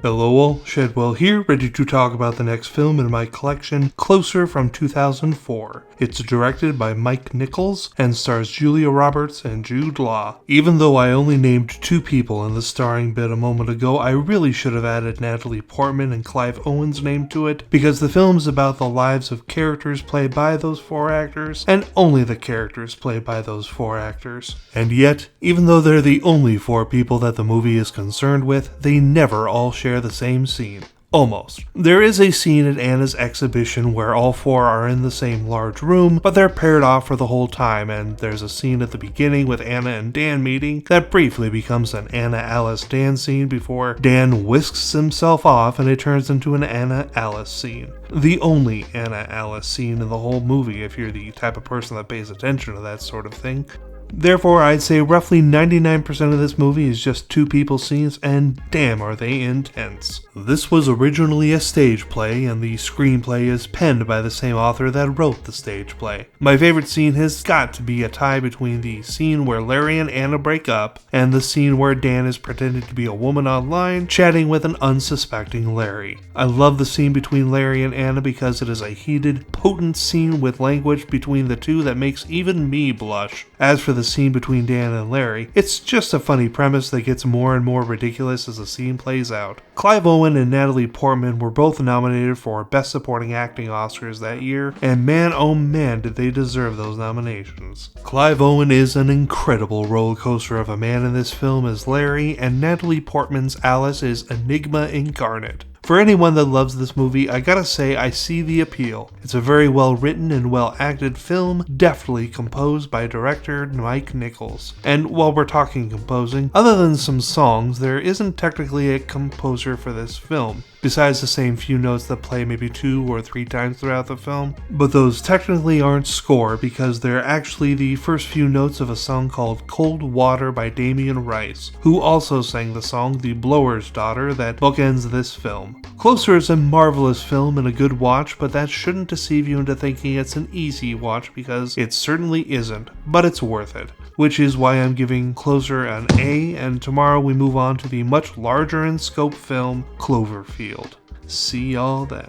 Hello all, Shadwell here, ready to talk about the next film in my collection, Closer from 2004. It's directed by Mike Nichols and stars Julia Roberts and Jude Law. Even though I only named 2 people in the starring bit a moment ago, I really should have added Natalie Portman and Clive Owen's name to it, because the film is about the lives of characters played by those 4 actors, and only the characters played by those 4 actors. And yet, even though they're the only 4 people that the movie is concerned with, they never all share the same scene. Almost. There is a scene at Anna's exhibition where all 4 are in the same large room, but they're paired off for the whole time, and there's a scene at the beginning with Anna and Dan meeting that briefly becomes an Anna-Alice-Dan scene before Dan whisks himself off and it turns into an Anna-Alice scene. The only Anna-Alice scene in the whole movie if you're the type of person that pays attention to that sort of thing. Therefore, I'd say roughly 99% of this movie is just 2 people scenes, and damn are they intense. This was originally a stage play, and the screenplay is penned by the same author that wrote the stage play. My favorite scene has got to be a tie between the scene where Larry and Anna break up, and the scene where Dan is pretending to be a woman online, chatting with an unsuspecting Larry. I love the scene between Larry and Anna because it is a heated, potent scene with language between the two that makes even me blush. As for the scene between Dan and Larry, it's just a funny premise that gets more and more ridiculous as the scene plays out. Clive Owen and Natalie Portman were both nominated for Best Supporting Acting Oscars that year, and man oh man did they deserve those nominations. Clive Owen is an incredible roller coaster of a man in this film as Larry, and Natalie Portman's Alice is enigma incarnate. For anyone that loves this movie, I gotta say I see the appeal. It's a very well written and well acted film, deftly composed by director Mike Nichols. And while we're talking composing, other than some songs, there isn't technically a composer for this film, besides the same few notes that play maybe 2 or 3 times throughout the film. But those technically aren't score because they're actually the first few notes of a song called Cold Water by Damien Rice, who also sang the song The Blower's Daughter that bookends this film. Closer is a marvelous film and a good watch, but that shouldn't deceive you into thinking it's an easy watch because it certainly isn't, but it's worth it. Which is why I'm giving Closer an A, and tomorrow we move on to the much larger in scope film Cloverfield. See y'all then.